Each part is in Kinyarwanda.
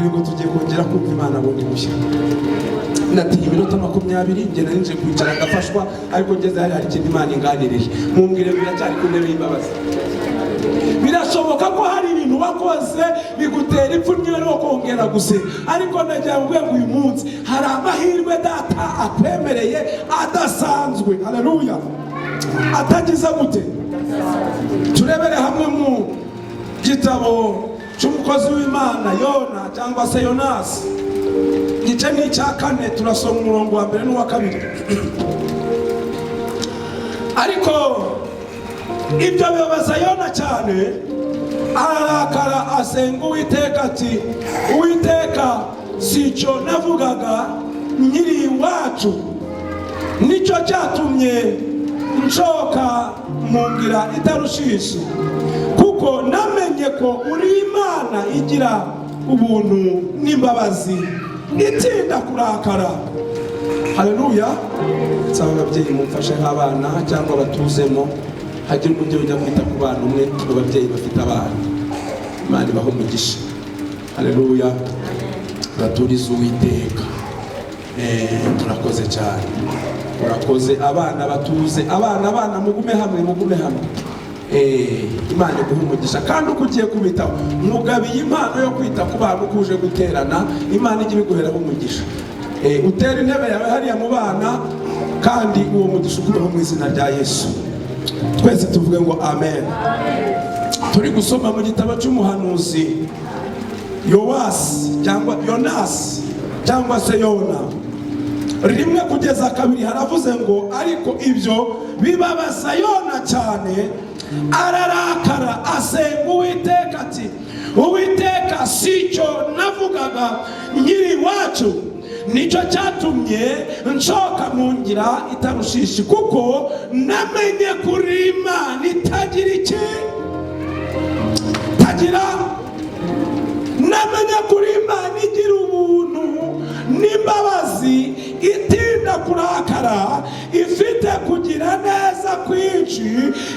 ngo tugiye kongera kumva Imana bundi bushya. Natiye iminota 20 ngenda ninje kwicara ngafashwa, ariko ngeze hari ikindi Imana inganiriye. Mumbwire biracyari ku ntebe y'imbabazi. Birashoboka ko hari ibintu wakoze bigutera ipfunwe no kongera gusenga, ariko ndagira ngo uyu munsi hari amahirwe data akwemereye adasanzwe. Haleluya. Atagize gute? Turebere hamwe mu gitabo cy'umukozi w'Imana Yona cyangwa se Yonasi, igice ni icya 4, turasoma umurongo wa 1 n'uwa 2. Ariko ibyo bibabaza Yona cyane, arakara asenga Uwiteka ati, Uwiteka, si cyo navugaga nyiri iwacu, nicyo cyatumye nshoka mu ngira itarushishi, kuko namenye ko uri Imana igira ubuntu n'imbabazi, itinda kurakara. Haleluya. Nsaba ababyeyi mumfashe nk'abana cyangwa batuzemo, hagira umubyeyi ujya kwita ku bana umwe, ababyeyi bafite abana, Imana ibahe umugisha. Haleluya. Baturize Uwiteka. Turakoze cyane, urakoze. Abana batuze, abana mugume hamwe, mugume hamwe. Imana iguhe umugisha, kandi uko ugiye kubitaho mugabiye impano yo kwita ku bana uko uje guterana, Imana ijye ibiguheraho umugisha. Utera intebe yawe hariya mu bana, kandi uwo mugisha ukubeho mu izina rya Yesu. Twese tuvuge ngo amen. Turi gusoma mu gitabo cy'umuhanuzi Yonasi cyangwa se Yona, 1 kugeza 2 haravuze ngo, ariko ibyo bibabaza Yona cyane, ararakara asenga Uwiteka ati, Uwiteka, si cyo navugaga nyiri iwacu, nicyo cyatumye nshoka mu ngira itarushishi, kuko namenye kuri Imana itagira iki? Namenye kuri Imana igira ubuntu n'imbabazi, itinda kurakara, ifite kugira neza kwinshi,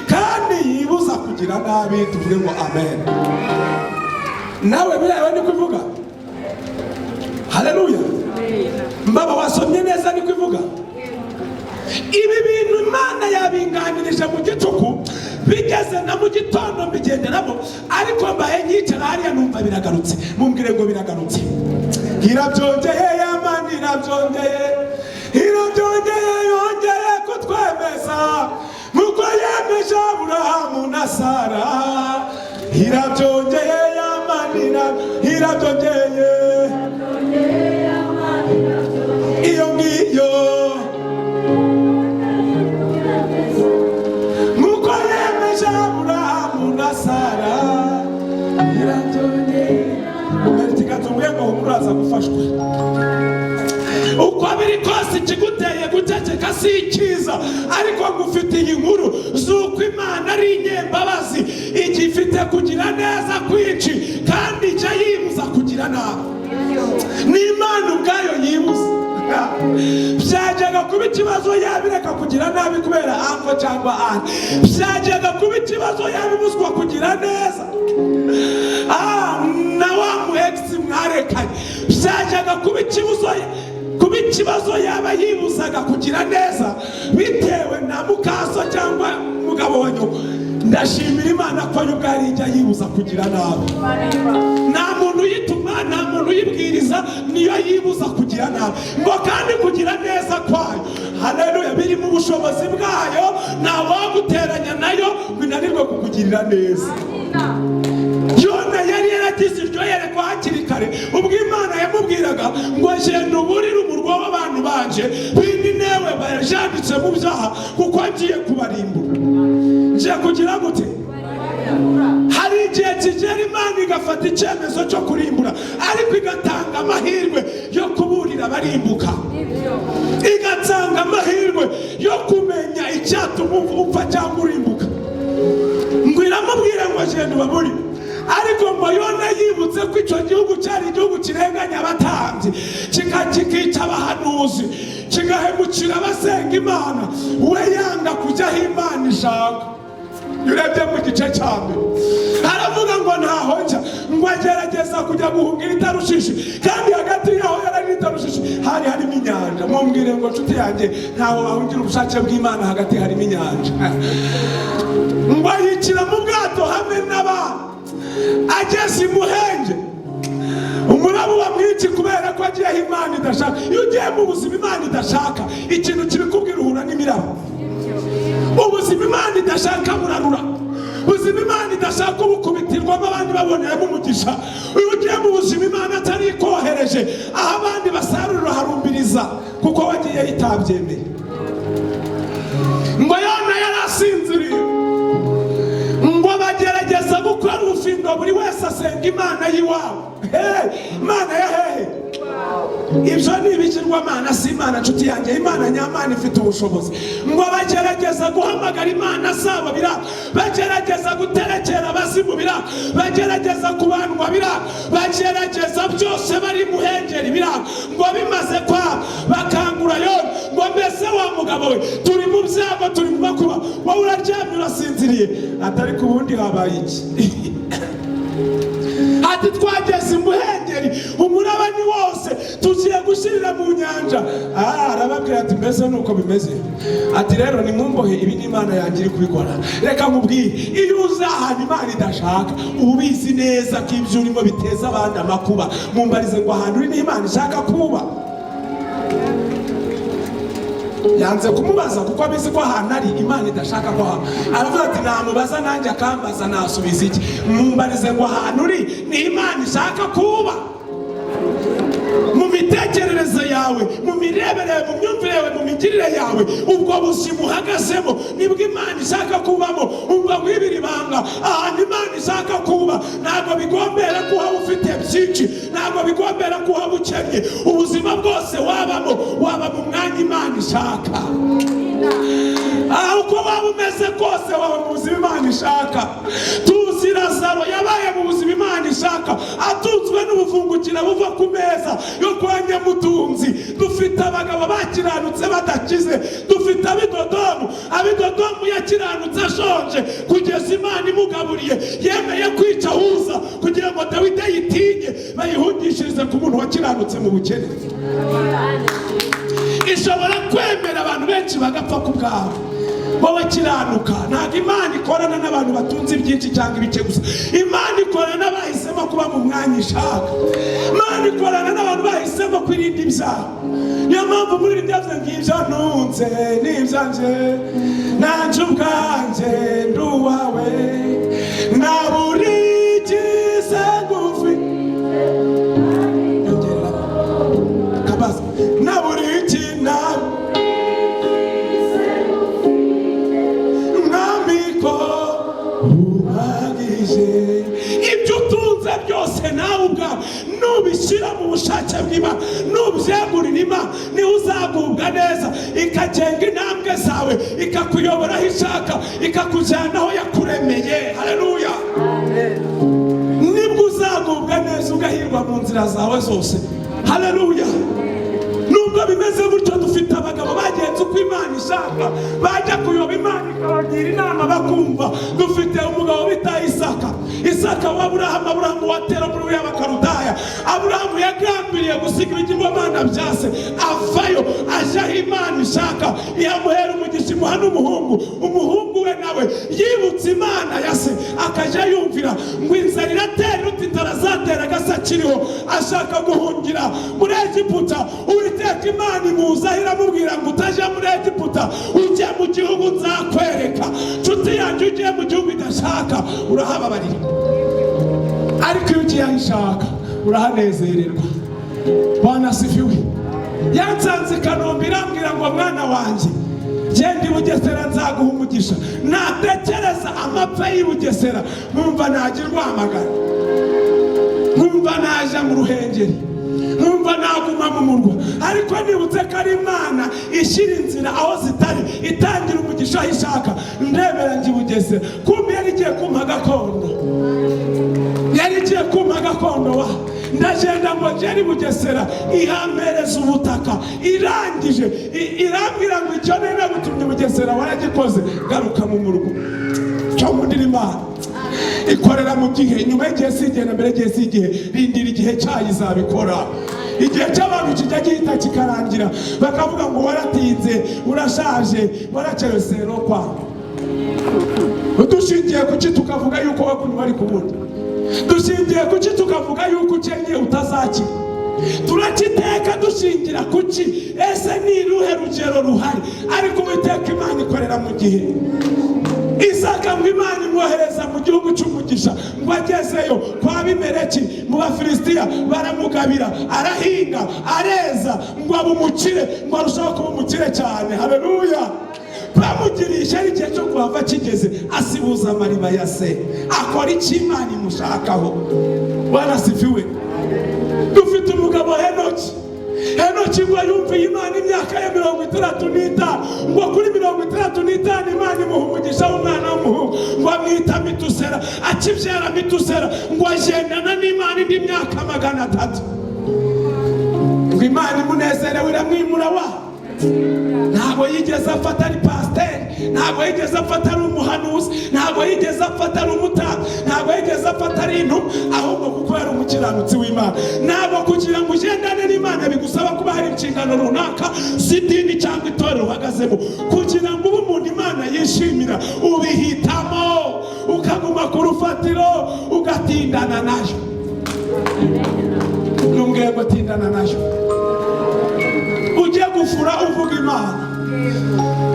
kandi yibuza kugira nabi. Tuvuge ngo amen. Nawe birawe ni kuvuga? Haleluya. Mbaba wasomye neza ni kuvuga? Ibi bintu Imana yabinganirije mu gicuku, bigeze na mu gitondo mbigenderamo, ariko mbaye nyicara hariya numva biragarutse. Mumbwire ngo biragarutse. Irabyongeye Imana, irabyongeye yongeye kutwemeza nk'uko yemeje Aburahamu na Sara. Irabyongeye Imana, irabyongeye iyo ngiyo, nk'uko yemeje Aburahamu na Sara. Irabyongeye. Umwe ngo muraza gufashwa. Uko biri kose ikiguteye guceceka si icyiza, ariko ngufitiye inkuru z'uko Imana ari inyembabazi, igifite kugira neza kwinshi, kandi ijya yibuza kugira nabi. Ni Imana ubwayo yibuza. Byajyaga kuba ikibazo yabireka kugira nabi kubera anko cyangwa ana, byajyaga kuba ikibazo yabibuzwa kugira neza. Na wa mu ex mwarekanye, byajyaga kuba ikibazo yaba yibuzaga kugira neza bitewe na mukaso cyangwa mugabo wa nyoko. Ndashimira Imana ko yo bwari ijya yibuza kugira nabi. Nta muntu yituma, nta muntu yibwiriza, niyo yibuza kugira nabi. Ngo kandi kugira neza kwayo, haleluya, biri mu bushobozi bwayo, nta waguteranya nayo binanirwe kukugirira neza. Yona yari yaragize iryo yerekwa hakiri kare, ubwo Imana yamubwiraga ngo genda uburire umurwa w'abantu banje b'Ininewe bajanditse mu byaha, kuko ngiye kubarimbura. Ngiye kugira gute? Hari igihe kigera Imana igafata icyemezo cyo kurimbura, ariko igatanga amahirwe yo kuburira abarimbuka, igatanga amahirwe yo kumenya icyatuma upfa cyangwa urimbuka. Ngo iramubwira ngo genda ubaburire. Ariko Yona yibutse ko icyo gihugu cyari igihugu kirenganya abatambyi, kikica abahanuzi, kigahemukira abasenga Imana, we yanga kujya aho Imana ishaka. Urebye mu gice cya mbere haravuga ngo ntaho njya, ngo agerageza kujya guhungira itarushishi, kandi hagati yaho yari n'itarushishi hari harimo inyanja. Mumbwire ngo nshuti yanjye, ntaho wahungira ubushake bw'Imana hagati harimo inyanja. Ngo yicira mu bwato hamwe n'abantu, ageze imuhenge umuraba uba mwinshi kubera ko agiye aho Imana idashaka. Iyo ugiye mu buzima Imana idashaka, ikintu kibikubwira uhura n'imiraba. Ubuzima Imana idashaka burarura, ubuzima Imana idashaka ubukubitirwamo abandi baboneyemo umugisha. Iyo ugiye mu buzima Imana atari ikohereje, aho abandi basarurira harumbiriza, kuko wagiye itabyemeye. Ngo Yona yarasinziriye, ngo bagerageza gukora ubufindo, buri wese asenga Imana y'iwabo. Imana ya hehe? Ibyo ni ibigirwamana, si Imana nshuti yanjye. Imana nyamana ifite ubushobozi. Ngo bagerageza guhamagara Imana zabo biranga, bagerageza guterekera abazimu biranga, bagerageza kubandwa biranga, bagerageza byose bari muhengeri biranga. Ngo bimaze kwaba bakangura Yona, ngo mbese wa mugabo we, turi mu byago, turi mu makuba, wowe uraryamye urasinziriye. Atari ku bundi habaye iki? Ati twageze imuhengeri, umuraba ni wose, tugiye gushirira mu nyanja. Arababwira ati mbese nuko bimeze? Ati rero nimumbohe, ibi ni Imana yanjye iri kubikora. Reka mubwire, iyo uza ahantu Imana idashaka, ubizi neza ko ibyo urimo biteza abandi amakuba. Mumbarize ngo ahantu uri ni Imana ishaka kuba? Yanze kumubaza kuko abizi ko ahantu ari Imana idashaka ko haba. Aravuga ati namubaza nanjye akambaza nasubiza iki? Mumbarize ngo ahantu uri ni Imana ishaka kuba? Mu mitekerereze yawe, mu mirebere, mu myumvire yawe, mu migirire yawe, ubwo buzima uhagazemo nibwo Imana ishaka kubamo. Ubwo mwibiri banga ahantu Imana ishaka kuba, ntabwo bigombera ko waba ufite byinshi, ntabwo bigombera ko waba ukennye. Ubuzima bwose wabamo, waba mu mwanya Imana ishaka. Uko waba umeze kose, waba mu buzima Imana ishaka. Tuzi Lazaro yabaye mu buzima Imana ishaka, atunzwe n'ubuvungukira buva ku meza yo kwa Nyamutunzi. Dufite abagabo bakiranutse badakize, dufite abidodomu yakiranutse ashonje, kugeza Imana imugaburiye, yemeye kwica Uza kugira ngo Dawidi yitinye, bayihungishirize ku muntu wakiranutse mu bukene. Ishobora kwemera abantu benshi bagapfa ku bwabo. Wowe kiranuka. Ntabwo Imana ikorana n'abantu batunze byinshi cyangwa ibice gusa. Imana ikorana n'abahisemo kuba mu mwanya ishaka. Imana ikorana n'abantu bahisemo kwirinda ibyaha. Niyo mpamvu muri ibi byavuze ngo ibyo ntunze ni ibyanjye, nanjye ubwanjye ndi uwawe, naburigize ngufi. Kabaza naburigi nawe ibyo utunze byose nawe ubwawe nubishyira mu bushake bw'Imana, nubyegurira Imana, niho uzagubwa neza, ikagenga intambwe zawe, ikakuyobora aho ishaka, ikakujyana aho yakuremeye. Haleluya! Nibwo uzagubwa neza, ugahirwa mu nzira zawe zose. Haleluya! Nubwo bimeze gutyo, dufite abagabo bagenze uko Imana ishaka, bajya kuyoba Imana ikabagira inama bakumva. Dufite umugabo bita Isaka wa Aburahamu watera muri uriya bakarudaya. Aburahamu yagambiriye gusiga ibigirwamana bya se, avayo ajya aho Imana ishaka, ihamuhera umugisha, imuha n'umuhungu. Umuhungu we nawe yibutse Imana ya se, akajya yumvira ngo inzara iratera iruta itarazatera agasa kiriho. Ashaka guhungira muri Egiputa, Uwiteka Imana imuza iramubwira ngo utajya muri Egiputa, ujye mu gihugu nzakwereka. Nshuti yanjye, ugiye mu gihugu idashaka urahababarira, ariko iyo ugiye aho ishaka urahanezererwa. Bwana asifiwe. Yansanze i Kanombe irambwira ngo mwana wanjye, genda i Bugesera nzaguha umugisha. Natekereza amapfa y'i Bugesera, nkumva najya Rwamagana, nkumva naja mu Ruhengeri, nkumva naguma mu murwa. Ariko nibutse ko ari Imana ishyira inzira aho zitari, itangira umugisha aho ishaka. Ndebera njye i Bugesera, kumbe yari igiye kumpa gakondo, yari igiye kumpa gakondo wa ndagenda ngo ngere i Bugesera, ihampereza ubutaka. Irangije irambwira ngo icyo nari nagutumye i Bugesera waragikoze, garuka mu murwa. Cyo mundira Imana. ikorera mu gihe, nyuma y'igihe si igihe, na mbere y'igihe si igihe. Rindira igihe cyayo izabikora. Igihe cy'abantu kijya gihita kikarangira, bakavuga ngo waratinze, urashaje, warakereserokwa. Dushingiye kuki tukavuga yuko wakuntu bari kubundi? Dushingiye kuki tukavuga yuko ukenye utazakira? Turakiteka dushingira kuki? Ese ni ruhe rugero ruhari? Ariko Uwiteka Imana ikorera mu gihe. Isaka ngo Imana imwohereza mu gihugu cy'umugisha, ngo agezeyo kwa Abimeleki mu Bafilisitiya, baramugabira, arahinga, areza, ngo abe umukire, ngo arushaho kuba umukire cyane. Haleluya! Bamugiriye ishyari, igihe cyo kuhava kigeze, asibuza amariba ya se. Akora iki Imana imushakaho? Bwana asifiwe. Dufite umugabo Henoki. Henoki ngo yumviye Imana imyaka ya 65, ngo kuri 65 Imana imuha umugisha w'umwana w'umuhungu, ngo amwita Mitusera. Akibyara Mitusera, ngo agendana n'Imana indi myaka 300. Ngo Imana imunezerewe iramwimura wa. Ntabwo yigeze afata ari pasiteri, ntabwo yigeze afata ari umuhanuzi, ntabwo yigeze afata ari umutambyi, ntabwo yigeze afata ari intumwa, ahubwo kuko yari umukiranutsi w'Imana. Ntabwo kugira ngo ugendane n'Imana bigusaba kuba hari inshingano runaka z'idini cyangwa itorero uhagazemo. Kugira ngo ube umuntu Imana yishimira, ubihitamo ukaguma ku rufatiro, ugatindana nayo. Ntumbwire ngo tindana nayo. Ujye gufura uvuga Imana,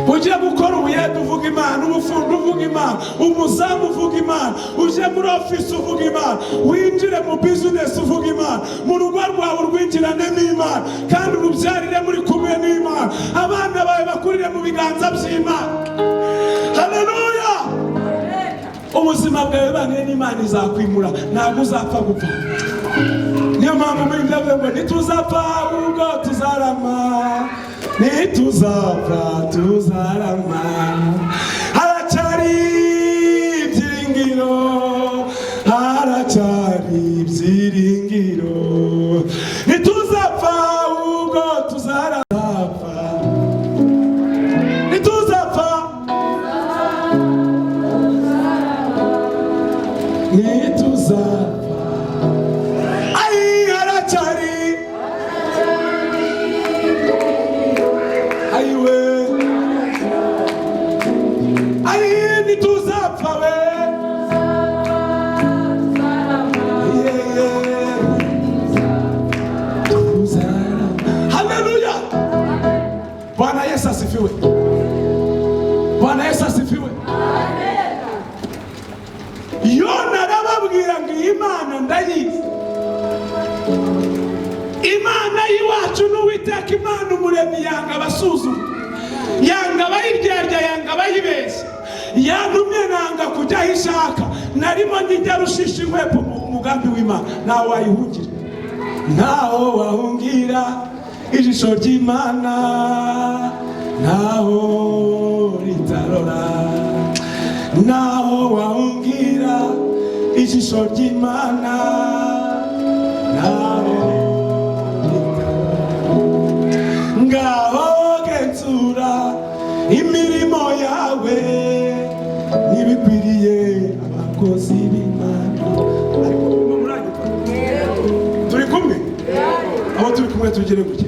ujye gukora ubuyede uvuga Imana, ubufundi uvuga Imana, umuzamu uvuga Imana, uje muri ofisi uvuga Imana, winjire mu business uvuga Imana, mu rugo rwawe urwinjirane n'Imana, kandi urubyarire muri kumwe n'Imana, abana bawe bakurire mu biganza by'Imana. Haleluya! Ubuzima bwawe bane n'Imana izakwimura, ntabwo uzapfa gupfa. Niyo mpamvu muri ndavuga ngo nituzapfa ahubwo tuzarama, nituzapfa tuzarama. Haracyari ibyiringiro, haracyari ibyiringiro. Nituzapfa ahubwo tuzarama, nituzapfa nituzapfa. Bwana Yesu asifiwe. Bwana Yesu asifiwe. Amen. Yona arababwira ngo Imana ndayizi. Imana yiwacu n'Uwiteka Imana umuremyi yanga abasuzuma, yanga abayiryarya, yanga abayibeshya. Yantumye nanga kujya aho ishaka, narimo njya rushisha inkwepo mu mugambi w'Imana. Ntawe wayihungira, ntaho wahungira ijisho ry'Imana, ntaho ritarora, ntaho wahungira ijisho ry'Imana, ntaho ritarora. Ngaho genzura imirimo yawe, nibikwiriye abakozi b'Imana. Turi kumwe? Aho turi kumwe tugire gutya.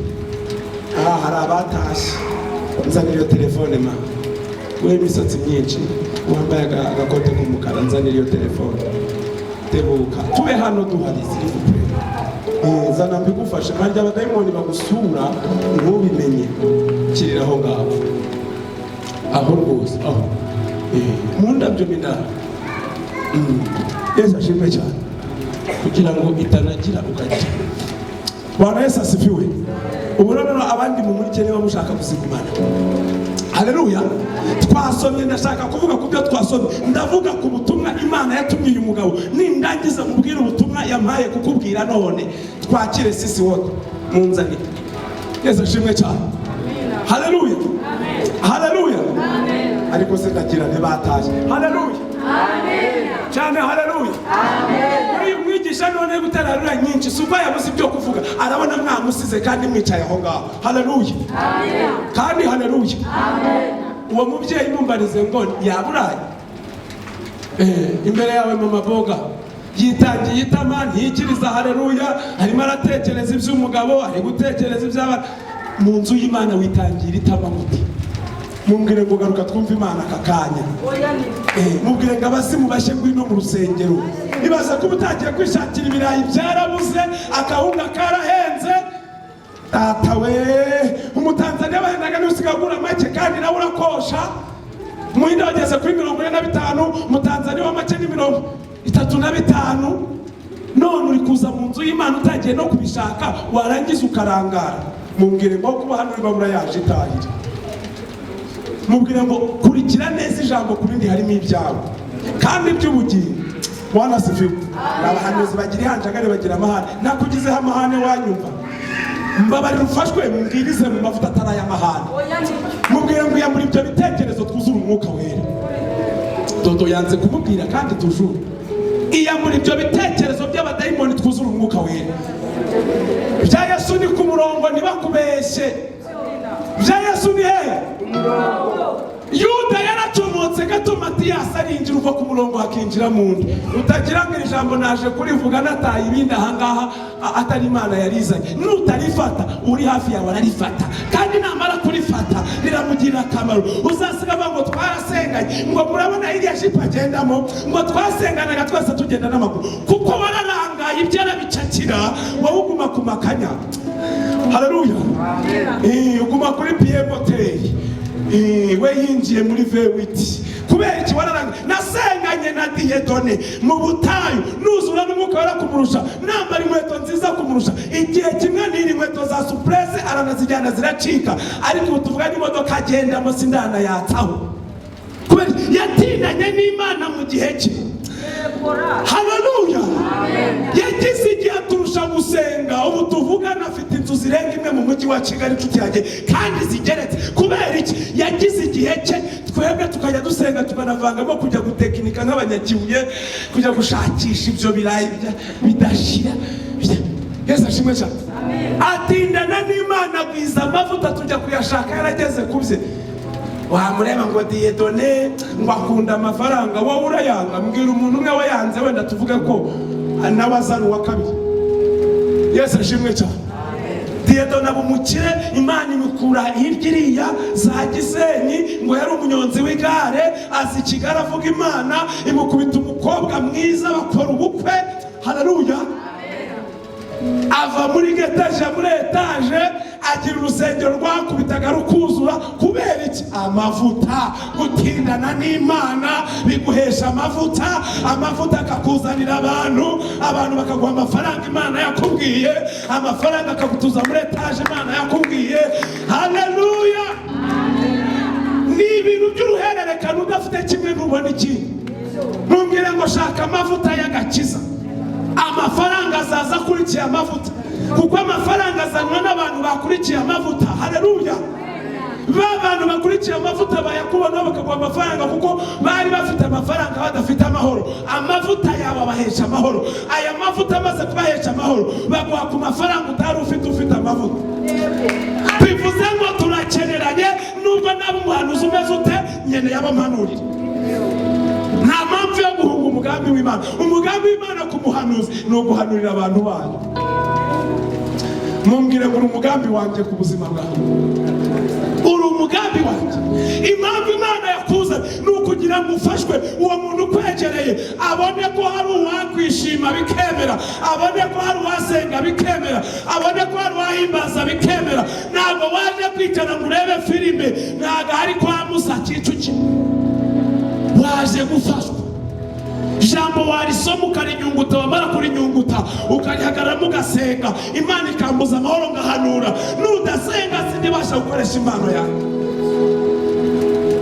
Hari abatashye, nzanira iyo telefone ma, we imisatsi myinshi, wambaye agakote k'umukara, nzanira iyo telefone. Tebuka tube hano duhari ziri zana mbigufashe, kandi abadayimoni bagusura ntubimenye. Kirira aho ngaho, aho rwose, aho mu ndabyo minara. Yesu ashimwe cyane, kugira ngo itanagira ukajya. Bwana Yesu asifiwe. Ubu rero abandi mu muri cyane bamushaka kuzigumana. Haleluya. Twasomye, ndashaka kuvuga ku byo twasomye, ndavuga ku butumwa Imana yatumye uyu mugabo. Nindangiza mubwira ubutumwa yampaye kukubwira none, twakire sisi wote munzani. Yesu ashimwe cyane. Haleluya. Amen. Haleluya. Amen. Ariko se ndagira ne bataje. Haleluya. Amen. Cyane haleluya. Amen. Mwigisha none gutararura nyinshi, suba yabuze ibyo kuvuga, arabona mwamusize kandi mwicaye aho ngaho. Haleluya. Amen. Kandi haleluya. Amen. Uwo mubyeyi mumbarize ngo yaburaye. imbere yawe mama Boga yitangiye itama ntiyikiriza haleluya, arimo aratekereza iby'umugabo, ari gutekereza iby'abana. Mu nzu y'Imana witangira itama gute? Mumbwire ngo garuka twumve Imana akakanya. Mubwire ngo abasimu bashe ngwino mu rusengero. Nibaza ko utagiye kwishakira ibirayi byarabuze, akahunga karahenze. Tata we, umutanzania bahendaga n'usigagura make kandi nawe urakosha. Muhinda wageze kuri 45, umutanzania wa make ni 35. None uri kuza mu nzu y'Imana utagiye no kubishaka, warangiza ukarangara. Mumbwire ngo kuba hano riba murayaje itahira. Mubwire ngo kurikira neza ijambo kurindi harimo ibyago kandi by'ubugingo. Bwana sifiwe. Abahanuzi bagira ihanjagare bagira amahane. Nakugizeho amahane wanyumva. Mbabarira ufashwe mbwirize mu mavuta ataraya amahane. Mubwire ngo ya muri ibyo bitekerezo twuzura umwuka wera. Dodo yanze kumubwira kandi tujuru. Iya muri ibyo bitekerezo by'abadayimoni twuzura umwuka wera. Bya Yesu ni ku murongo ntibakubeshye. Bya Yesu ni hehe? Yuda yaracomotse gato Matiyasi arinjira uva ku murongo hakinjira mu nda. Utagira ngo ijambo naje kurivuga nataye ibindi ahangaha atari Imana yarizanye. Nutarifata uri hafi yawe ararifata, kandi namara kurifata riramugirira akamaro. Uzasiga ngo twarasenganye ngo murabona iriya jipo agendamo ngo twasenganaga twese tugenda n'amaguru, kuko wararangaye ibyara bicakira wowe uguma ku makanya. Haleluya. Uguma kuri Piemoteri. We yinjiye muri V8 kubera iki wararanga. Nasenganye na Diyedone mu butayu, nuzura n'umwuka wera kumurusha, nambara inkweto nziza kumurusha. Igihe kimwe n'iri nkweto za Surprise aranazijyana ziracika, ariko utuvuga n'imodoka agendamo sindana yataho kubera yatindanye n'Imana mu gihe cye. Haleluya. Yagize igihe turusha gusenga. Ubu tuvugana afite inzu zirenga imwe mu mujyi wa Kigali inshuti yanjye kandi zigeretse. Kubera iki? Yagize igihe cye. Twebwe tukajya dusenga tukanavangamo kujya gutekinika nk'abanyakibuye, kujya gushakisha ibyo birayi bidashira. Yesu ashimwe cyane. Atindana n'Imana gwiza amavuta tujya kuyashaka yarageze kubye. Wamureba ngo Diyedone ngo akunda amafaranga, wowe urayanga. Mbwira umuntu umwe wayanze wenda tuvuge ko nabaza uwa kabiri. Yesu ashimwe cyane. Diyedone abumukire, Imana imukura hirya iriya za Gisenyi, ngo yari umunyonzi w'igare, azi Kigali avuga Imana, imukubita umukobwa mwiza bakora ubukwe. Haleluya. Ava muri etaje muri etaje, agira urusengero rwakubitaga rukuzura. Kubera iki? Amavuta. Gutindana n'Imana biguhesha amavuta. Amavuta akakuzanira abantu bakaguha amafaranga Imana yakubwiye, amafaranga akagutuza muri etaje Imana yakubwiye. Haleluya. Ni ibintu by'uruhererekane udafite kimwe ntubona ikindi. Ntumbwire ngo shaka amavuta y'agakiza. Amafaranga azaza akurikiye amavuta, kuko amafaranga azanwa n'abantu bakurikiye amavuta. Haleluya. Abantu bakurikiye amavuta bayakubona bakaguha amafaranga kuko bari bafite amafaranga badafite amahoro. Amavuta yawe abahesha amahoro. Aya mavuta amaze kubahesha amahoro baguha ku mafaranga utari ufite amavuta. Bivuze ngo turakeneranye, nubwo nabo umuhanuzi umeze ute nyene y'abampanurira. Nta mpamvu yo guhunga umugambi w'Imana. Umugambi w'Imana ku muhanuzi ni uguhanurira abantu bayo. Mumbwire ngo umugambi wanjye ku buzima bwawe, uri umugambi wanjye. Impamvu Imana yakuze ni ukugira ngo ufashwe. Uwo muntu ukwegereye abone ko hari uwakwishima bikemera, abone ko hari uwasenga bikemera, abone ko hari uwahimbaza bikemera. Ntabwo waje kwicara ngo urebe filime, ntabwo hari kwa Musa Kicukiro. Waje gufashwa. Ijambo warisoma ukarinyunguta, wamara kurinyunguta ukarihagararamo ugasenga, Imana ikambuza amahoro ngahanura. Nudasenga sindibasha gukoresha impano yanjye.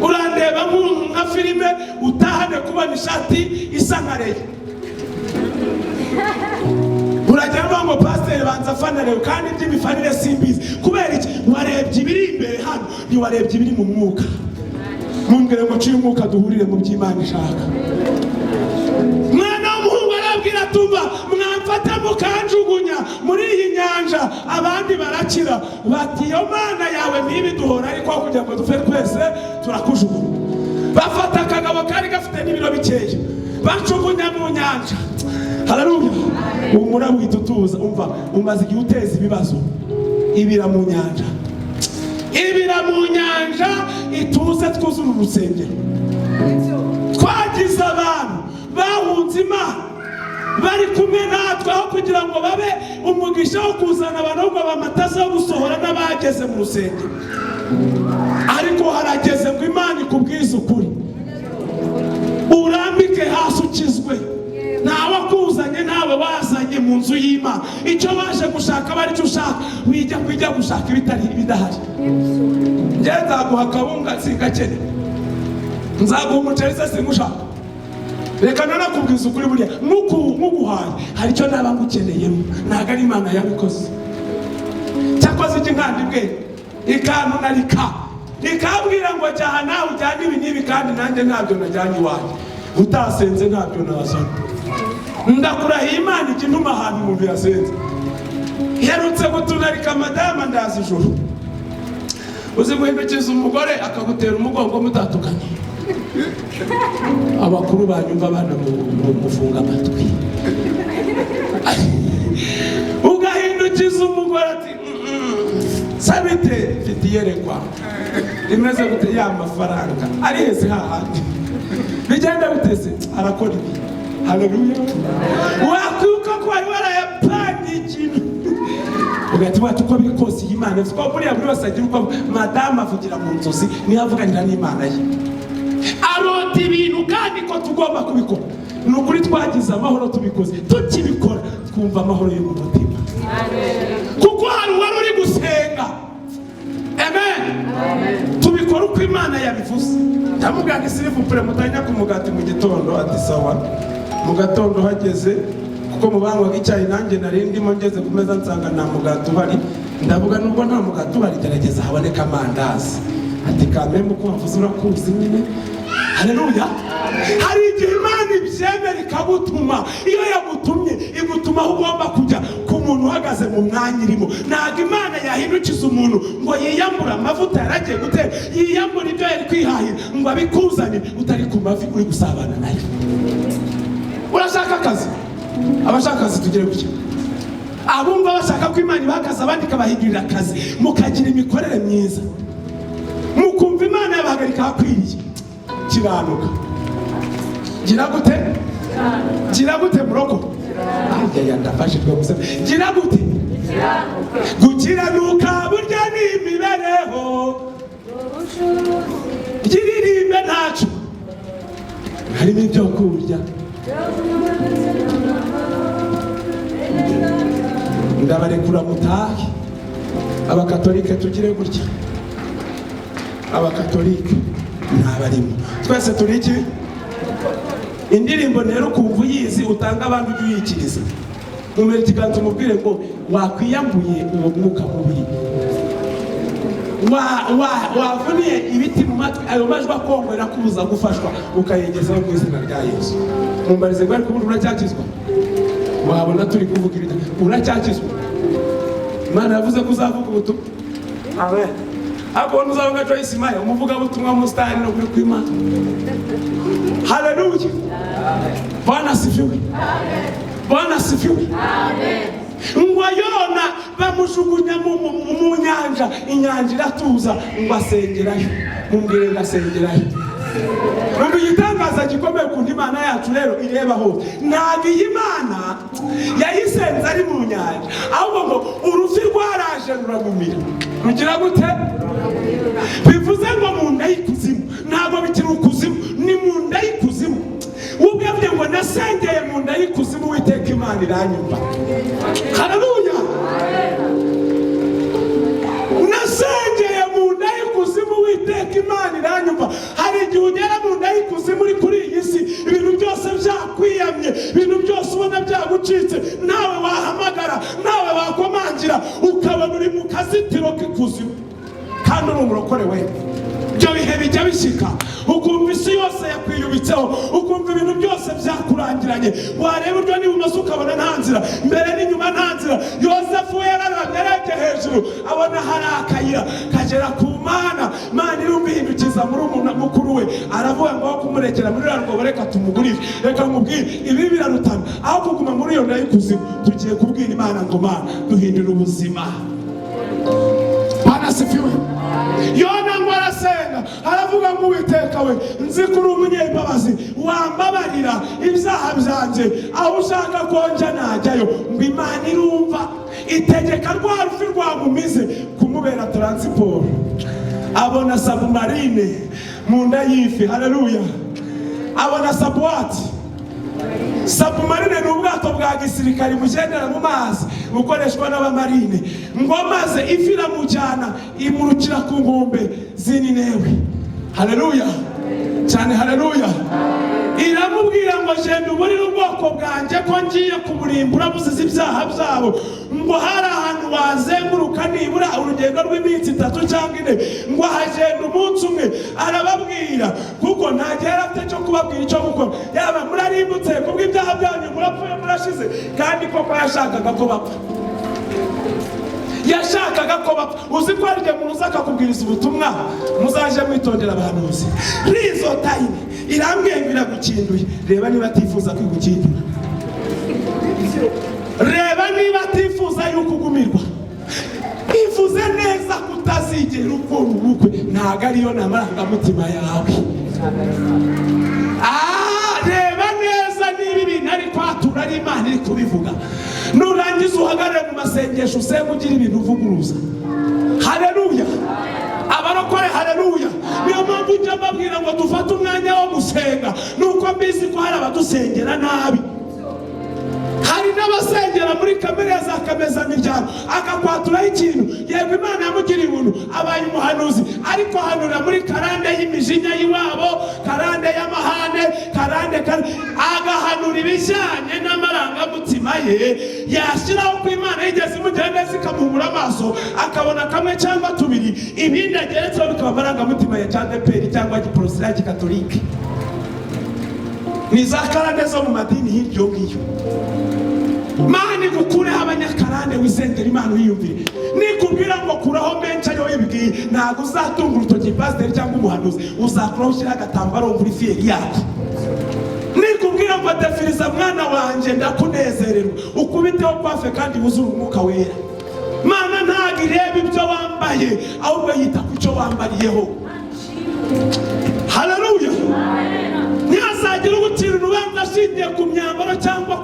Urandeba nka filime utahane kubona ishati isa nka Reyo. Urajya ngo pasiteri banza afanare kandi iby'imifanire simbizi. Kubera iki? Warebye ibiri imbere hano, ntiwarebye ibiri mu mwuka. Mumbwire ngo ciye umwuka duhurire mu by'Imana ishaka. Mwana w'umuhungu arabwira tumva, mwamfata mukanjugunya muri iyi nyanja abandi barakira. Bati iyo Mana yawe ntibiduhora, ariko kugira ngo dupfe twese turakujugunya. Bafata akagabo kari gafite n'ibiro bikeya, bacugunya mu nyanja. Haleluya. Umura witutuza umva umaze igihe uteza ibibazo. Ibira mu nyanja. Ibira mu nyanja ituze twuzura urusengero. Twagize abantu bahunze Imana bari kumwe natwe aho kugira ngo babe umugisha wo kuzana abantu bamataza yo gusohora n'abageze mu rusengero. Ariko harageze ngo Imana ikubwize ukuri, urambike hasi ukizwe. Ntawe akuzanye, ntawe wazanye mu nzu y'Imana. Icyo baje gushaka bari cyo ushaka, wijya kujya gushaka ibidahari. Njye nzaguha akabunga singakene, nzaguha umuceri se singushaka. Reka nanakubwiza ukuri buriya muguhaye hari icyo naba ngukeneyemo, ntabwo ari Imana yabikoze. Cyakoze iki nkandi bwe ikantu ikambwira ngo jyaha nawe ujyane ibi n'ibi, kandi nanjye ntabyo najyanye iwanjye. Utasenze ntabyo nazana. Ndakurahiye Imana ikinuma ahantu umuntu yasenze. Herutse gutunarika madama ndazi ijuru. Uzi guhindukiza umugore akagutera umugongo mutatukanye. Abakuru banyumva abana mufunga amatwi. Ugahindukiza umugore ati sabite mfite iyerekwa rimeze gute ya mafaranga ari hese hahandi bigenda biteze arakora ibi. Haleluya. Wakwibuka ko wari warayapanye ikintu ugati watu ko bikoze Imana ko buriya buri wese agira uko madama avugira mu nzozi niyo avuganira n'Imana ye. Arota ibintu kandi ko tugomba kubikora. Ni ukuri twagize amahoro tubikoze, tukibikora twumva amahoro yo mu mutima. Kuko hari wari uri gusenga. Amen. Tubikora uko Imana yabivuze. Ndamuganga sirifu pure mutanya ku mugati mu gitondo ati sawa. Mu gatondo hageze kuko mubangwa icyayi nanjye nari ndimo ngeze ku meza nsanga nta mugati uhari. Ndavuga nubwo nta mugati uhari gerageza haboneka amandazi. Ati kamembe uko wavuze urakuzi nyine. Haleluya. Hari igihe Imana ibyemera ikagutuma. Iyo yagutumye igutuma aho ugomba kujya ku muntu uhagaze mu mwanya irimo. Ntabwo Imana yahindukiza umuntu ngo yiyambura amavuta yaragiye gutera, yiyambura ibyo yari kwihahira ngo abikuzanire utari ku mavi uri gusabana nayo. Urashaka akazi? Abashaka akazi tugire gutya. Abumva bashaka ko Imana ibakaza abandi kabahindurira akazi, mukagira imikorere myiza, mukumva Imana yabahagarika hakwiriye. Kiranuka. Gira gute muroko? Ajya ndafashe twa gusa. Gira gute? Gukiranuka burya ni imibereho. Giririmbe ntacu. Harimo ibyo kurya. Ndabarekura mutahe. Abakatolike tugire gutya. Abakatolike ntabarimo. Twese turi iki? Indirimbo rero kumva uyizi utanga abantu uyikiriza. Umere ikiganza umubwire ngo wakwiyambuye uwo mwuka mubi. Wavuniye ibiti mu matwi ayo majwi akongera kubuza gufashwa ukayegezaho mu izina rya Yesu. Mumbarize bari kubura uracyakizwa. Wabona turi kuvuga ibita uracyakizwa. Imana yavuze ko uzavuga ubutumwa. Amen. Abona uzavuga Joyce Maya umuvuga butumwa mu style no kuri kw'Imana. Haleluya. Bwana asifiwe. Amen. Bwana asifiwe. Amen. Ngwayona bamushugunya mu nyanja, inyanja iratuza ngo asengerayo. Mumbwire ngasengerayo. Numva igitangaza gikomeye ku Imana yacu rero ireba hose. Ntabwo iyi Imana yayisenze ari mu nyanja, ahubwo ngo urufi rwaraje ruramumira. Rugira gute? Bivuze ngo mu nda y'ikuzimu. Ntabwo bikiri ukuzimu, ni mu nda y'ikuzimu. Ubwabye ngo nasengeye mu nda y'ikuzimu Uwiteka Imana iranyumva. Haleluya. Nasengeye mu nda y'ikuzimu Uwiteka Imana iranyumva. Hari igihe ugera mu nda y'ikuzimu uri kuri iyi si, ibintu byose byakwiyamye, ibintu byose ubona byagucitse, nawe wahamagara, nawe wakomangira, ukabona uri mu kazitiro k'ikuzimu kandi uri umurokore we. Ibyo bihe bijya bishyika ukumva isi yose yakwiyubitseho, ukumva ibintu byose byakurangiranye, wareba uryo n'ibumoso ukabona nta nzira, mbere n'inyuma nta nzira. Yosefu yararebye hejuru abona hari akayira kagera ku Mana. Imana irumva ihindukiza muri mukuru we aravuga ngo aho kumurekera muri rwo reka tumugurire. Reka nkubwire ibi birarutana aho kuguma muri iyo nda y'ikuzimu. Tugiye kubwira Imana ngo Mana duhindure ubuzima. Bwana sifiwe. Yona ngo arasenga aravuga ngo Uwiteka we nzi kuri umunyembabazi wambabarira ibyaha byanjye aho ushaka konja najyayo. Ngo Imana irumva itegeka rwa rufi rwamumize kumubera transport. Abona submarine mu nda y'ifi. Haleluya. Abona subwati. Submarine ni ubwato bwa gisirikari bugendera mu mazi bukoreshwa n'abamarine. Ngo maze ifi iramujyana imurukira ku nkombe z'Ininewe. Haleluya cyane. Haleluya. Iramubwira ngo genda uburire ubwoko bwanjye ko ngiye kuburimbura buzize ibyaha byabo. Ngo hari ahantu wazenguruka nibura urugendo rw'iminsi 3 cyangwa 4. Ngo hagenda umunsi umwe arababwira kuko ntagera afite cyo kubabwira icyo gukora. Yaba murarimbutse kubwo ibyaha byanyu murapfuye murashize. Kandi koko yashakaga ko bapfa. Yashakaga ko bapfa. Uzi ko ari umuntu uzaka kubwiriza ubutumwa muzaje mwitondera abahanuzi. Rizo time irambwira gukinduye. Reba niba atifuza kwigukindura. Reba niba atifuza yuko ugumirwa. Ivuze neza kutazigera ukora ubukwe ntago ariyo n'amarangamutima yawe. Reba neza niba ibintu ari kwatura ari Imana iri kubivuga. Nurangiza uhagarare mu masengesho usenge ugira ibintu uvuguruza. Haleluya. Abarokore haleluya. Niyo mpamvu njya mbabwira ngo dufate umwanya wo gusenga. Nuko mbizi ko hari abadusengera nabi. Hari n'abasengera muri kamere za kameza miryango akakwaturaho ikintu. Yego Imana yamugiriye ubuntu abaye umuhanuzi ariko hanura muri karande y'imijinya y'iwabo, karande y'amahane, karande agahanura ibijyanye n'amarangamutima ye. Yashyiraho ko Imana yigeze imugera neza ikamuhumura amaso akabona kamwe cyangwa tubiri. Ibindi ageretseho bikaba amarangamutima ya Cadeperi cyangwa Giporosira Gikatolike. Ni za karande zo mu madini hiryo ngiyo. Mani gukureho abanyakarande wisengera Imana wiyumvire. Nikubwira ngo kuraho menshi ayo yibwiye ntabwo uzatunga urutoki pasiteri cyangwa umuhanuzi. Uzakuraho ushyira agatambaro muri fiyeri yako. Nikubwira ngo defiriza mwana wanjye ndakunezererwa ukubiteho kwafe kandi wuzure umwuka wera. Mana ntabwo ireba ibyo wambaye ahubwo yita ku cyo wambariyeho. Haleluya. Ntihazagira ugucira urubanza ashingiye ku myambaro cyangwa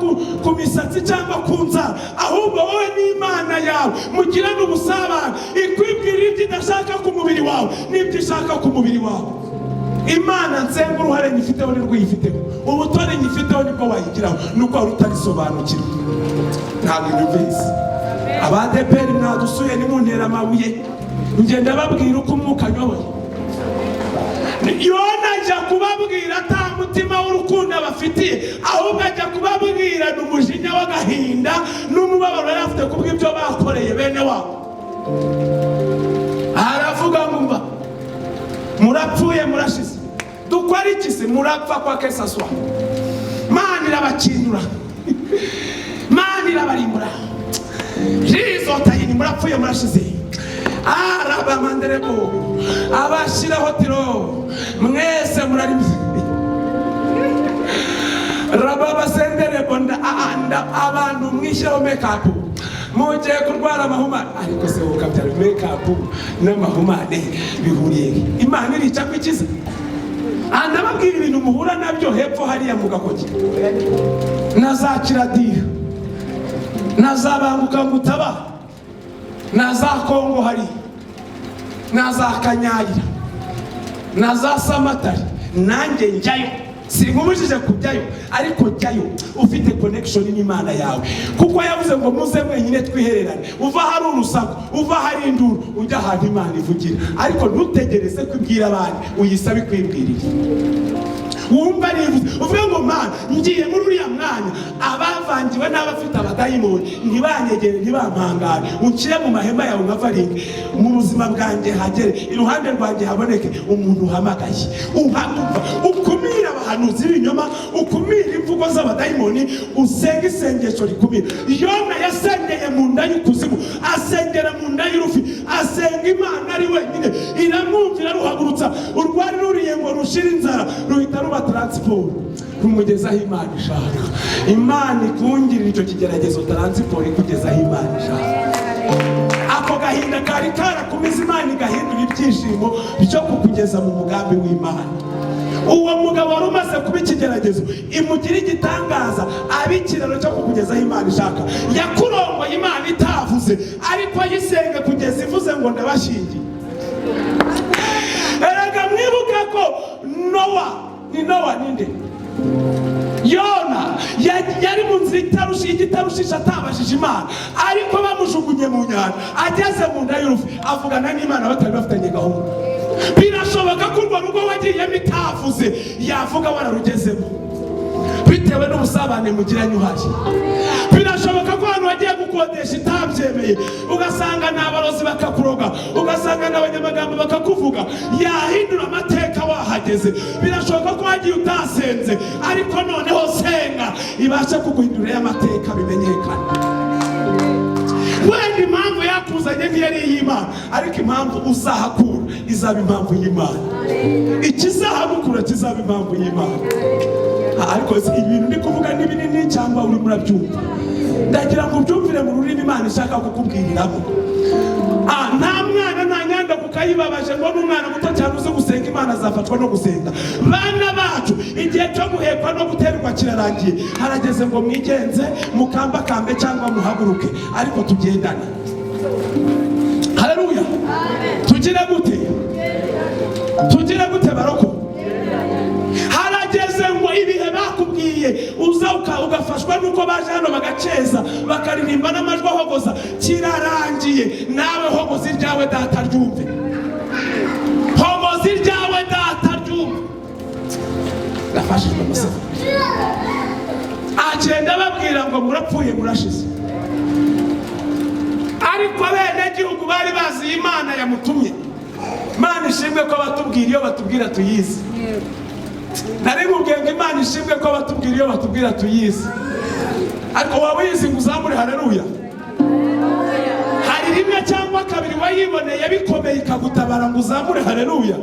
ku misatsi cyangwa ku nzara. Ahubwo wowe n'Imana yawe mugirane ubusabane. Ikwibwira ibyo idashaka ku mubiri wawe n'ibyo ishaka ku mubiri wawe. Imana nsenga uruhare nyifiteho nirwo yifiteho. Ubutore nyifiteho nibwo wayigiraho. Nuko wari utarisobanukirwa. Ntabwo nyumvise. Abadeperi mwadusuye nimuntera amabuye. Ngenda babwira uko umwuka nyoboye. Yona ajya kubabwira ata mutima w'urukundo bafitiye ahubwo ajya kubabwira n'umujinya w'agahinda n'umubabaro yari afite kubw'ibyo bakoreye bene wabo. Aravuga ngo murapfuye murashize. Dukora iki se? Murapfa kwa kesaswa. Mana irabakindura. Mana irabarimbura. Rizo tayini murapfuye murashize. Araba manderebo abashiraho tiro mwese murarimbye. Raba basenderebo anda abantu mwishyiraho makeup mugiye kurwara amahumane. Ariko se ukabyara makeup n'amahumane bihuriye. Imana irica kwikiza. Andababwira ibintu muhura nabyo hepfo hariya mu gakoki. Nazakira diyo nazabanguka mutaba naza Kongo hari naza Kanyayira naza Samatari nanjye njyayo. Sinkubujije kujyayo ariko jyayo ufite connection n'Imana yawe kuko yavuze ngo muze mwenyine twihererane. Uva hari urusaku, uva hari induru, ujya ahantu Imana ivugira. Ariko ntutegereze kwibwira abandi, uyisabe kwibwirira. Wumva nivuze uvuga ngo Mana ngiye muri uriya mwanya abavangiwe n'abafite abadayimoni ntibanyegere ntibampangane. Unshyire mu mahema yawe nkavaringe mu buzima bwanjye hagere iruhande rwanjye haboneke umuntu uhamagaye ukumira abahanuzi b'ibinyoma, ukumira imvugo z'abadayimoni, usenga isengesho rikumira. Yona yasengeye mu nda y'ikuzimu, asengera mu nda y'urufi, asenga Imana ari wenyine, iramwumvira, ruhagurutsa urwari ruriye ngo rushire inzara, ruhita ruba transport kumugezaho Imana ishaka. Imana ikungirira icyo kigeragezo transport kugezaho Imana ishaka. Ako gahinda kari karakumiza, Imana igahindura ibyishimo byo kukugeza mu mugambi w'Imana. Uwo mugabo wari umaze kuba ikigeragezo, imugira igitangaza, abikiraro cyo kukugezaho Imana ishaka. Yakurongoye Imana itavuze, ariko ayisenge kugeza ivuze ngo ndabashingiye. Erega mwibuke ko Nowa ninde? Yona yari mu nzira igitarushisha atabashije Imana, ariko bamujugunye mu nyanja, ageze mu nda y'urufi avugana n'Imana batari bafitanye gahunda. Birashoboka ko urwo rugo wagiyemo itavuze yavuga wararugezemo bitewe n'ubusabane mugiranye uhari. Birashoboka ko abantu bagiye gukodesha itabyemeye, ugasanga n'abarozi bakakuroga, ugasanga n'abanyamagambo bakakuvuga, yahindura amateka wahageze. Birashoboka ko wagiye utasenze, ariko noneho senga ibasha kuguhindurira amateka bimenyekana. Wenda impamvu yakuzanye ntiyari iy'Imana, ariko impamvu uzahakura izaba impamvu y'Imana. Ikizahagukura kizaba impamvu y'Imana. Ariko ibintu ndi kuvuga ni binini cyangwa uri murabyumva? Ndagira ngo ubyumvire mu rurimi Imana ishaka kukubwiriramo. Nta mwana nta nyanda kukayibabaje ngo n'umwana muto cyane uzi gusenga Imana azafatwa no gusenga. Bana bacu igihe cyo guhekwa no guterwa kirarangiye, harageze ngo mwigenze mukambakambe cyangwa muhaguruke, ariko tugendane. Haleluya. Tugire gute baroko? Harageze ngo ibihe bakubwiye uza ugafashwa nuko baje hano bagaceza bakaririmba n'amajwi ahogoza, kirarangiye. Nawe hogoza iryawe data ryumve, hogoza iryawe data ryumve. Ndafashijwe gusa agenda babwira ngo murapfuye murashize, ariko bene gihugu bari bazi Imana yamutumye. Imana ishimwe ko batubwira iyo batubwira tuyizi. Nari mubwiye ngo Imana ishimwe ko batubwira iyo batubwira tuyizi, ariko waba uyizi ngo uzamure haleluya. Hari rimwe cyangwa kabiri wayiboneye bikomeye ikagutabara ngo uzamure haleluya.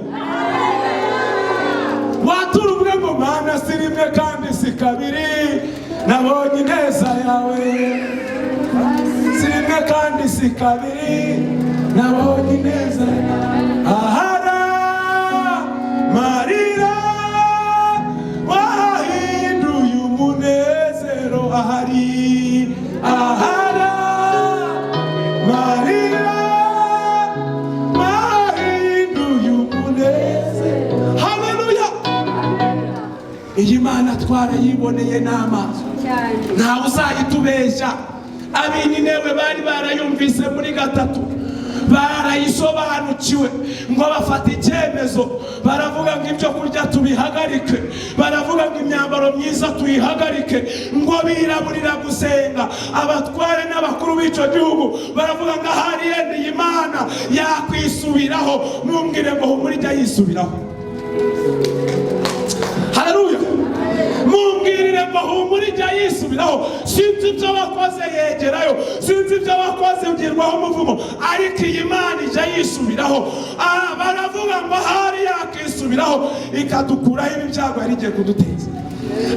Watura uvuge ngo Mana si rimwe kandi si kabiri nabonye ineza yawe, si rimwe kandi si kabiri nabonye ineza yawe. Ahara marira wahinduye umunezero, ahari ahara marira wahinduye umunezero. Haleluya. Iyi Mana twarayiboneye n'amaso, ntawe uzayitubeshya. Abininewe bari barayumvise muri gatatu, barayisobanukiwe ngo bafata icyemezo, baravuga ngo ibyo kurya tubihagarike, baravuga ngo imyambaro myiza tuyihagarike, ngo biraburira gusenga. Abatware n'abakuru b'icyo gihugu baravuga ngo ahari yenda iyi Mana yakwisubiraho. Mumbwire ngo humura ijya yisubiraho. Haleluya. Mumbwirire ngo humura ijya yisubiraho. Sinzi ibyo wakoze yegerayo, sinzi ibyo wakoze ugirwaho umuvumo, ariko iyi Mana ijya yisubiraho. Baravuga ngo ahari yakisubiraho ikadukuraho ibi byago yari igiye kuduteza.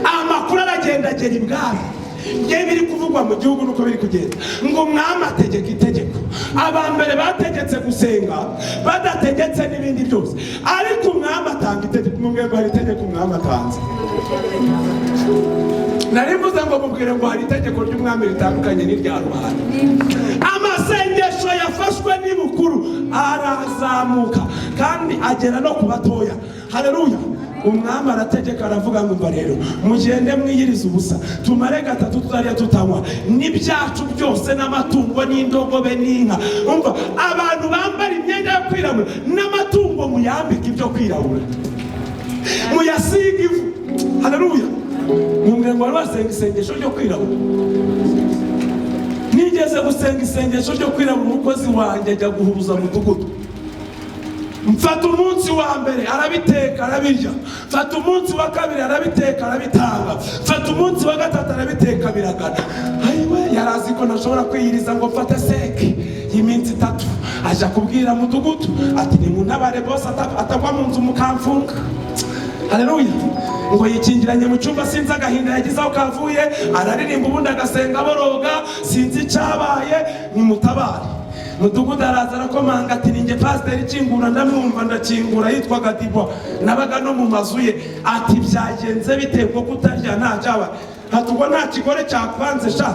Amakuru aragenda agera ibwami. Nge biri kuvugwa mu gihugu nuko biri kugenda ngo umwami ategeka itegeko. Abambere bategetse gusenga badategetse n'ibindi byose, ariko umwami atanga itegeko. Mubwire ngo hari itegeko umwami atanze. Nari mvuze ngo mubwire ngo hari itegeko ry'umwami ritandukanye n'irya rubanda. Amasengesho yafashwe n'ibukuru arazamuka kandi agera no ku batoya. Haleluya. Umwami arategeka aravuga ngo mva rero mugende mwiyiriza ubusa, tumare gatatu tutariya tutanywa, n'ibyacu byose n'amatungo n'indogobe n'inka. Umva, abantu bambara imyenda yo kwirabura n'amatungo muyambika ibyo kwirabura, muyasiga ivu. Haleluya. Mumwe ngo basenga isengesho ryo kwirabura. Nigeze gusenga isengesho ryo kwirabura, umukozi wanjye ajya guhuruza mudugudu. mfata umunsi wa mbere arabiteka arabirya, mfata umunsi wa kabiri arabiteka arabitanga, mfata umunsi wa gatatu arabiteka biragana. Ayiwe, yarazi ko ntashobora kwiyiriza ngo mfate seke y'iminsi 3. aja kubwira mudugudu ati nimuntabare bose atagwa mu nzu mukamfunga. Haleluya. Ngo yikingiranye mu cyumba, sinzi agahinda yagize aho kavuye, araririmba ubundi agasenga boroga, sinzi icyabaye, nimutabare. Mudugudu araza arakomanga ati ninjye pasiteri kingura, ndamwumva ndakingura, yitwaga Dibwa, nabaga no mu mazu ye. Ati byagenze bite ngo kutarya nta cyaba? Ati ubwo nta kigore cyakwanze sha?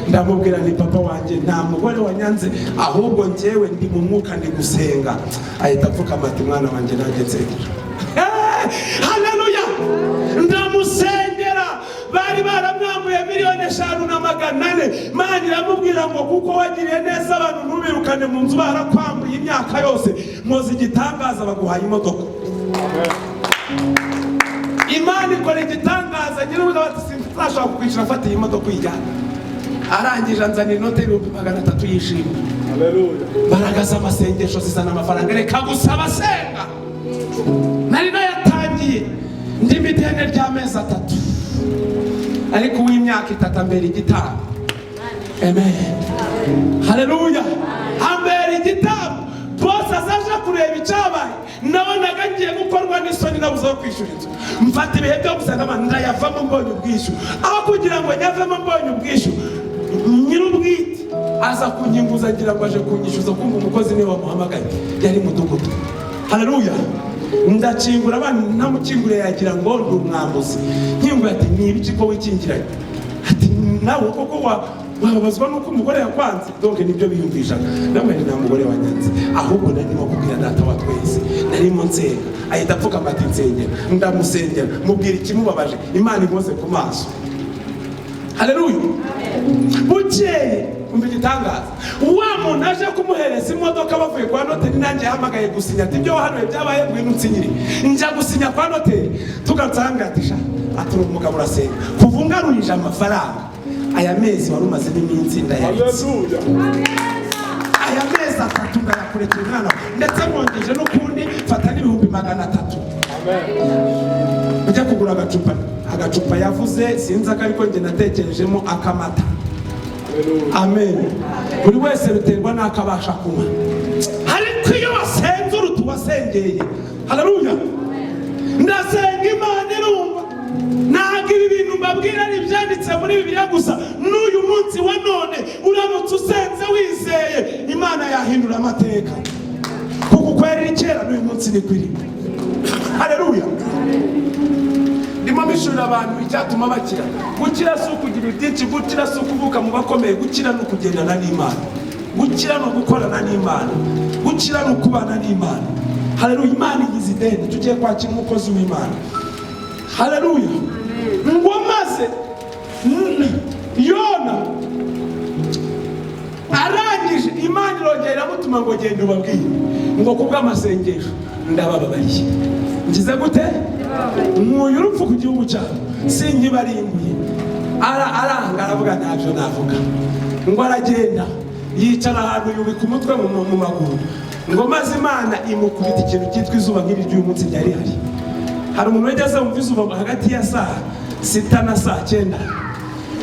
Ndamubwira ni papa wanjye nta mugore wanyanze, ahubwo njyewe ndi mu mwuka ndi gusenga. Ahita apfukama ati mwana wanjye nanjye nsengera. Haleluya. Ndamusengera, bari baramwambuye $5,400,000. Imana iramubwira ngo kuko wagiriye neza abantu ntubirukane mu nzu barakwambuye imyaka yose, mwoze igitangaza baguhaye imodoka. Imana ikora igitangaza, nyir'ubuga bati sinzashobora kukwishyura, afatiye imodoka uyijyana. Arangije anzanira inote $300 yishimye. Haleluya. Baragaza amasengesho zizana amafaranga, reka gusaba senga. Nari nayatangiye ndi midene ry'amezi 3, ariko uw'imyaka 3 ambera igitabo. Amen. Haleluya. Ambera igitabo. Bose azaje kureba icyabaye, nabonaga ngiye gukorwa n'isoni nabuze aho kwishyura inzu. Mfata ibihe byo gusanga ndayavamo mbonye ubwishyu, aho kugira ngo nyavemo mbonye ubwishyu, nyir'ubwite aza kunyinguza agira ngo aje kunyishyuza, kumva umukozi niwe wamuhamagaye, yari mudugudu. Haleluya. Ndakingura abana ntamukingure yagira ngo ndi umwambuzi. Nkingura ati ni ibiki ko wikingiranye? Ati nawe koko wababazwa nuko umugore yakwanze? Donc nibyo biyumvishaga. Nawe nta mugore wanyanze, ahubwo narimo kubwira data wa twese, narimo nsenga. Ahita apfukama ati nsengera. Ndamusengera, mubwira ikimubabaje, Imana ikoze ku maso. Haleluya. Bukeye umva igitangaza, wa muntu aje kumuhereza imodoka bavuye kwa noteri, nanjye yahamagaye gusinya ati ibyo wahanuye byabaye ngwino unsinyire. Njya gusinya kwa noteri, tugatsanga ati sha, ati umugabo urasenga kuva ungarurije amafaranga. Aya mezi wari umazemo iminsi ndayaritse. Aya mezi 3 ndayakurekera umwana, ndetse mwongeje n'ukundi fata $300,000. Amen. Ujya kugura agacupa yavuze, sinzi akariko nge natekerejemo akamata. Amen. Buri wese biterwa n'akabasha kunywa, ariko iyo wasenze urutu wasengeye. Haleluya. Ndasenga Imana irumva. Ntabwo ibi bintu mbabwira ari ibyanditse muri Bibiliya gusa. N'uyu munsi wa none uramutse usenze wizeye, Imana yahindura amateka. Kuko kwera kera n'uyu munsi ni kwiri. Haleluya. Ndimo mishurira abantu icyatuma bakira. Gukira si ukugira byinshi, gukira si ukuvuka mu bakomeye, gukira no kugendana n'Imana, gukira no gukorana n'Imana, gukira no kubana n'Imana. Haleluya. Imana igize ideni, tugiye kwakira umukozi w'Imana. Haleluya. Ngo maze Yona arangije, Imana irongera mutuma ngo genda ubabwire ngo kubw'amasengesho ndabababariye. Ngize gute? Nk'uyu urupfu ku gihugu cyawe sinkibarimbuye. Aranga aravuga ntabyo navuga. Ngo aragenda yicara ahantu yubika umutwe mu maguru. Ngo maze Imana imukubita ikintu cyitwa izuba nk'iri ry'uyu munsi ryari hari. Hari umuntu wageze mu izuba hagati ya saa 6 na saa 9.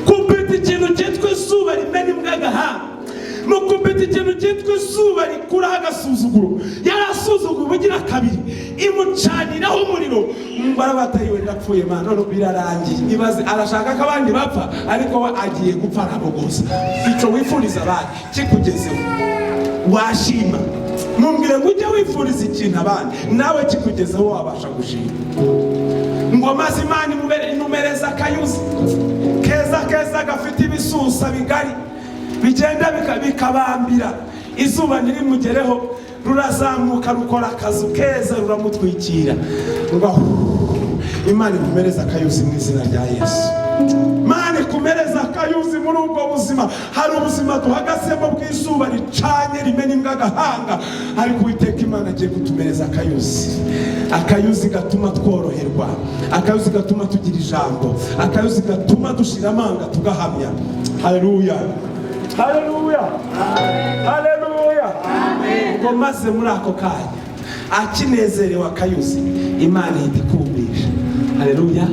Kubita ikintu cyitwa izuba rimena imbwa agahanga. Mukubita ikintu cyitwa izuba rikuraho agasuzuguro. Yarasuzugura ubugira kabiri, imucaniraho umuriro. Mbara batayiwe ndapfuye Mana, none birarangiye. Ibaze arashaka ko abandi bapfa, ariko we agiye gupfa arabogoza. Icyo wifuriza abandi kikugezeho washima. Mumbwire ngo ujye wifuriza ikintu abandi, nawe kikugezeho wabasha gushima. Ngo maze Imana imumereza akayuzi keza gafite ibisusa bigari, bigenda bikabambira. Izuba nirimugereho, rurazamuka rukora akazu keza ruramutwikira. Ngo Imana ikumereza akayuzi mu izina rya Yesu. Imana ikumereza akayuzi muri ubwo buzima. Hari ubuzima duhagasemo bw'izuba ricanye rimena imbwa agahanga, ariko Uwiteka Imana agiye kutumereza akayuzi. Akayuzi gatuma tworoherwa, akayuzi gatuma tugira ijambo, akayuzi gatuma dushira amanga tugahamya. Haleluya. Haleluya. Haleluya. Amen. ngo maze muri ako kanya akinezerewe akayuzi, Imana ihita ikumbisha. Haleluya.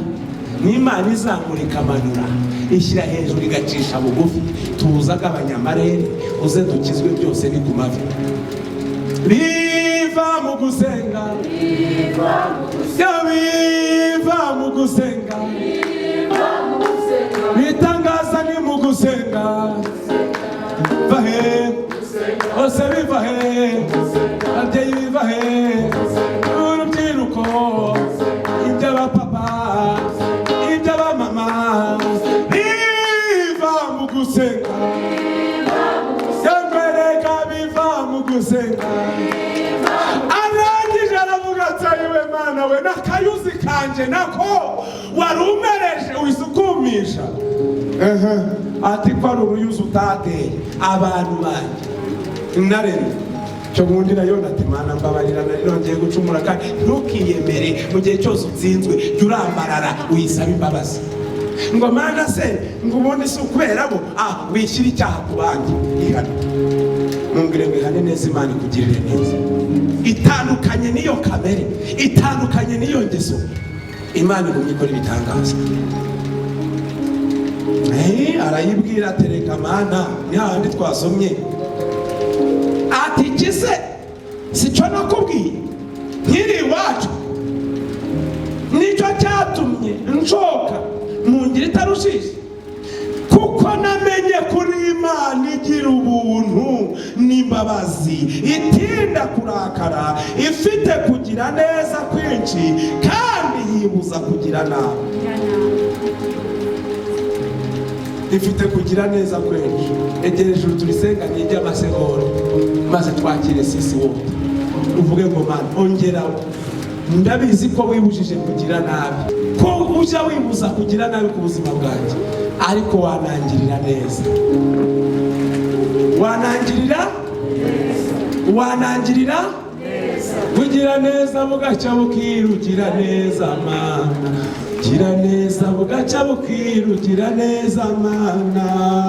N'Imana izamura ikamanura, ishyira hejuru igacisha bugufi. Tuzaga abanyamarere uze dukizwe byose ni ku mavi. Biva mu gusenga, biva mu gusenga, bitangaza ni mu gusenga. Vahe ose biva he, abyeyi biva he, urubyiruko, iby'abapapa, iby'abamama, biva mu gusenga. Yambereka biva mu gusenga. Arangije aravuga ati ayiwe Mana we, n'akayuzi kanje nako wari umereje wisukumisha. Ati ko ari uruyuzi utateye abantu banjye naremye. Cyo bundi nayo ati Mana mbabarira, nongeye gucumura kandi ntukiyemere mu gihe cyose utsinzwe jya urambarara uyisaba imbabazi. Ngo Mana se ngo ubundi si ukubera bo wishyira icyaha ku bandi. Ihane mumbwire ngo ihane neza, Imana ikugirire neza. Itandukanye n'iyo kamere, itandukanye n'iyo ngeso, Imana igumye ikora ibitangaza. Arayibwira atereka Mana, ni hahandi twasomye ati kise sico nakubwiye nkiri iwacu, nicyo cyatumye nshoka mu ngiri itarushije, kuko namenye kuri Imana igira ubuntu n'imbabazi, itinda kurakara, ifite kugira neza kwinshi kandi yibuza kugira nabi. Ifite kugira neza kwinshi. Egereje turisenganye iby'amasegonda maze twakire sisi wote uvuge ngo Mana ongeraho. Ndabizi ko wibujije kugira nabi, ko ujya wibuza kugira nabi ku buzima bwanjye, ariko wanangirira neza. Wanangirira kugira neza bugacya bukirugira neza Mana. Gira neza bugacya bukirugira neza Mana.